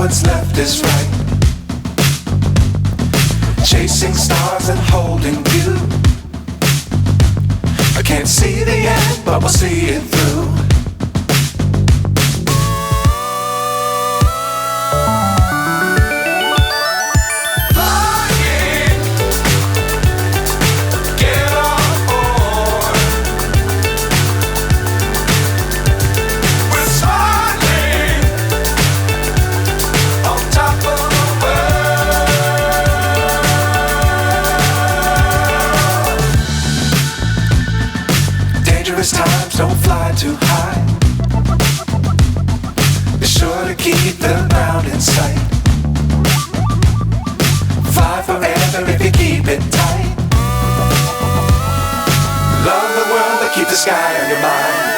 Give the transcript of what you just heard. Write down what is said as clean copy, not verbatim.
what's left is right. Chasing stars and holding you. I can't see the end, but we'll see it through. Times don't fly too high. Be sure to keep the ground in sight. Fly forever if you keep it tight. Love the world but keep the sky on your mind.